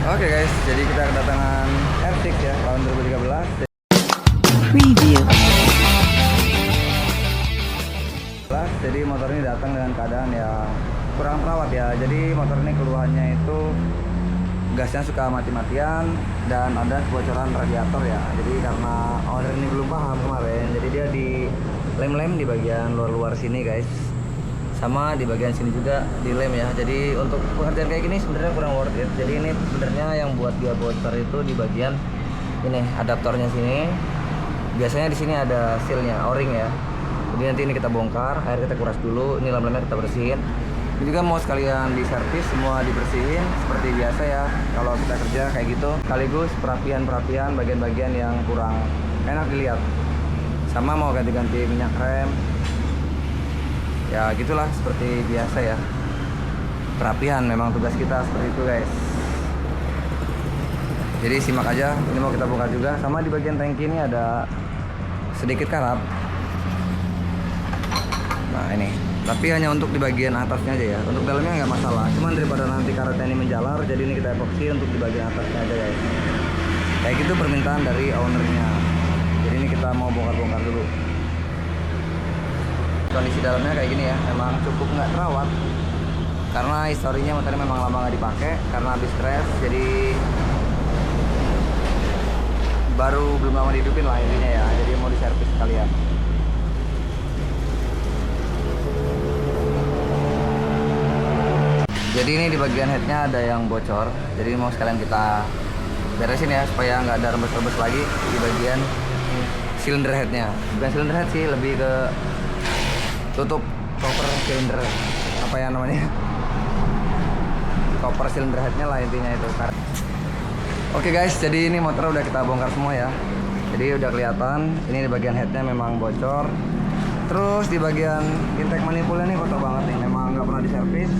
Oke guys, jadi kita kedatangan R6 ya tahun 2013. Preview. Jadi motor ini datang dengan keadaan yang kurang terawat ya. Jadi motor ini keluhannya itu gasnya suka mati-matian dan ada kebocoran radiator ya. Jadi karena owner ini belum paham kemarin, jadi dia di lem-lem di bagian luar-luar sini guys. Sama di bagian sini juga dilem ya. Jadi untuk pengertian kayak gini sebenarnya kurang worth it. Jadi ini sebenarnya yang buat dia bocor itu di bagian ini adaptornya sini. Biasanya di sini ada sealnya, o-ring ya. Jadi nanti ini kita bongkar, air kita kuras dulu. Ini lem-lemnya kita bersihin. Ini juga mau sekalian diservis, semua dibersihin seperti biasa ya. Kalau kita kerja kayak gitu, sekaligus perapian bagian-bagian yang kurang enak dilihat. Sama mau ganti-ganti minyak rem. Ya gitulah seperti biasa ya. Perapian memang tugas kita seperti itu guys. Jadi simak aja, ini mau kita bongkar juga. Sama di bagian tangki ini ada sedikit karat. Nah ini, tapi hanya untuk di bagian atasnya aja ya. Untuk dalamnya nggak masalah. Cuman daripada nanti karatnya ini menjalar, jadi ini kita epoksi untuk di bagian atasnya aja guys. Kayak gitu permintaan dari ownernya. Jadi ini kita mau bongkar-bongkar dulu. Kondisi dalamnya kayak gini ya, memang cukup nggak terawat karena historinya motornya memang lama nggak dipakai karena habis stres, jadi baru belum lama dihidupin lah intinya ya, jadi mau diservis sekalian. Jadi ini di bagian headnya ada yang bocor, jadi mau sekalian kita beresin ya supaya nggak ada rembes-rembes lagi di bagian silinder headnya. Bukan silinder head sih, lebih ke tutup cover silinder, apa ya namanya, cover silinder headnya lah intinya itu. Oke guys, jadi ini motor udah kita bongkar semua ya. Jadi udah kelihatan ini di bagian headnya memang bocor. Terus di bagian intake manifoldnya ini kotor banget nih, memang nggak pernah diservis.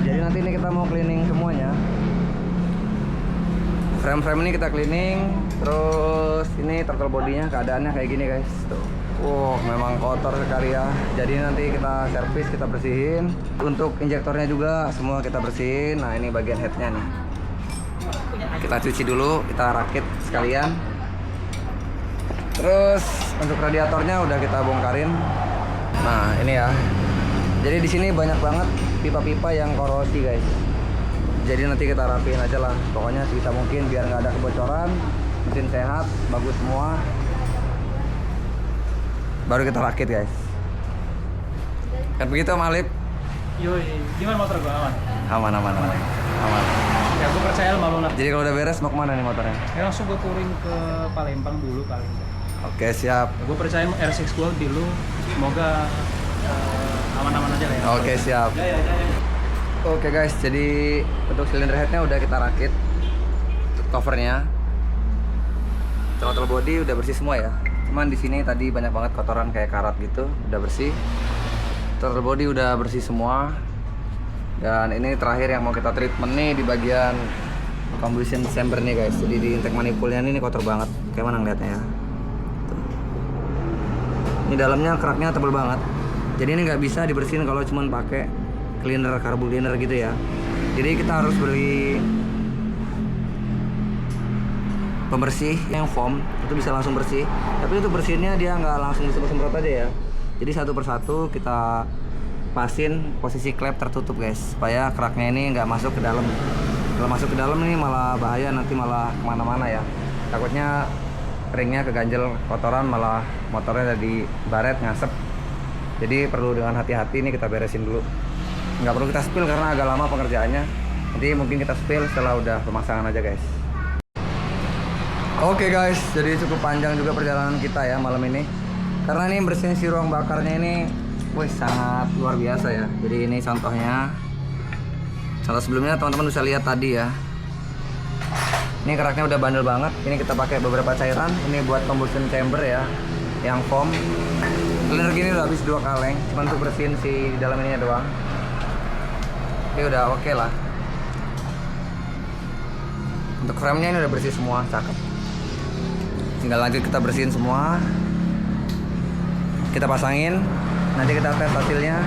Jadi nanti ini kita mau cleaning semuanya. Frame-frame ini kita cleaning. Terus ini throttle bodinya keadaannya kayak gini guys. Tuh. Wow, memang kotor sekali ya. Jadi nanti kita servis, kita bersihin. Untuk injektornya juga semua kita bersihin. Nah ini bagian headnya nih. Kita cuci dulu, kita rakit sekalian. Terus untuk radiatornya udah kita bongkarin. Nah ini ya. Jadi di sini banyak banget pipa-pipa yang korosi guys. Jadi nanti kita rapiin aja lah. Pokoknya sebisa mungkin biar nggak ada kebocoran. Mesin sehat, bagus semua. Baru kita rakit guys. Kan begitu Om Alip? Yoi, gimana motor gua aman? Aman. Ya gua percaya sama lu lah. Jadi kalau udah beres mau kemana nih motornya? Ya langsung gua touring ke Palembang dulu paling. Oke siap. Gua percaya R6 gua di lu, semoga aman-aman aja lah ya. Oke siap. Ya. Oke guys, jadi untuk silinder headnya udah kita rakit, covernya, throttle body udah bersih semua ya. Cuman di sini tadi banyak banget kotoran kayak karat gitu, udah bersih. Throttle body udah bersih semua. Dan ini terakhir yang mau kita treatment nih di bagian combustion chamber nih guys. Jadi di intake manifoldnya ini kotor banget. Kayak mana ngeliatnya ya? Tuh. Ini dalamnya keraknya tebal banget. Jadi ini nggak bisa dibersihin kalau cuman pakai cleaner, carbo cleaner gitu ya. Jadi kita harus beli pembersih yang foam, itu bisa langsung bersih. Tapi untuk bersihinnya dia nggak langsung disemprot aja ya. Jadi satu persatu kita pasin posisi klep tertutup guys, supaya keraknya ini nggak masuk ke dalam. Kalau masuk ke dalam ini malah bahaya, nanti malah kemana-mana ya. Takutnya ringnya keganjel kotoran, malah motornya jadi baret ngasep. Jadi perlu dengan hati-hati, ini kita beresin dulu. Nggak perlu kita spill karena agak lama pengerjaannya. Nanti mungkin kita spill setelah udah pemasangan aja guys. Oke guys, jadi cukup panjang juga perjalanan kita ya malam ini. Karena ini bersihin si ruang bakarnya ini sangat luar biasa ya. Jadi ini contohnya. Contoh sebelumnya teman-teman bisa lihat tadi ya. Ini keraknya udah bandel banget. Ini kita pakai beberapa cairan. Ini buat combustion chamber ya, yang foam. Cleaner gini udah habis 2 kaleng. Cuma untuk bersihin si di dalam ininya doang. Ini udah oke lah. Untuk frame-nya ini udah bersih semua, cakep. Tinggal lanjut kita bersihin semua. Kita pasangin. Nanti kita tes hasilnya.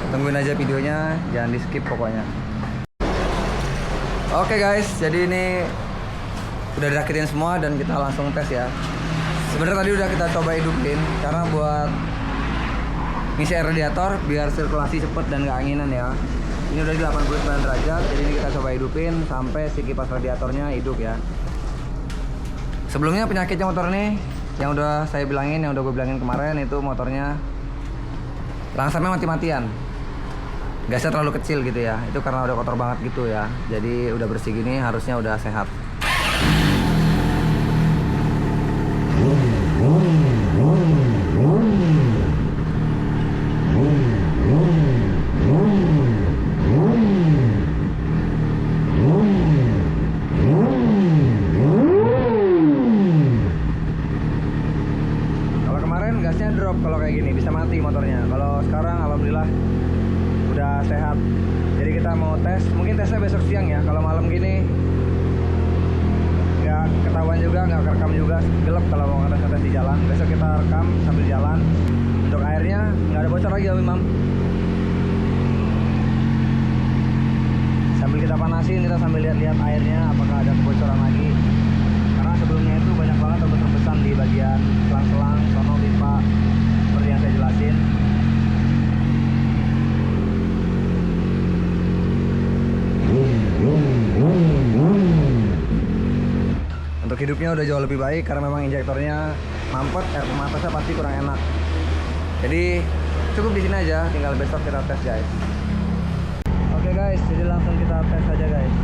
Tungguin aja videonya, jangan di skip pokoknya. Oke guys, jadi ini udah dirakitin semua dan kita langsung tes ya. Sebenarnya tadi udah kita coba hidupin karena buat ngisi air radiator biar sirkulasi cepet dan gak anginan ya. Ini udah di 89 derajat, jadi ini kita coba hidupin sampai si kipas radiatornya hidup ya. Sebelumnya penyakitnya motor ini yang udah saya bilangin, yang udah gue bilangin kemarin, itu motornya langsamnya mati-matian. Gasnya terlalu kecil gitu ya. Itu karena udah kotor banget gitu ya. Jadi udah bersih gini harusnya udah sehat. Kalau kemarin gasnya drop, kalau kayak gini bisa mati motornya. Kalau sekarang alhamdulillah udah sehat. Jadi kita mau tes, mungkin tesnya besok siang ya. Kalau malam gini nggak ketahuan juga, nggak kerekam juga, gelap kalau mau ngetes di jalan. Besok kita rekam sambil jalan. Untuk airnya nggak ada bocor lagi ya Imam. Sambil kita panasin, kita sambil lihat-lihat airnya apakah ada kebocoran lagi. Karena sebelumnya itu banyak banget rembesan di bagian selang-selang, sono pipa, seperti yang saya jelasin. Untuk hidupnya udah jauh lebih baik karena memang injektornya mampet, air pematasnya pasti kurang enak. Jadi cukup di sini aja, tinggal besok kita tes guys. Oke guys, jadi langsung kita tes aja guys.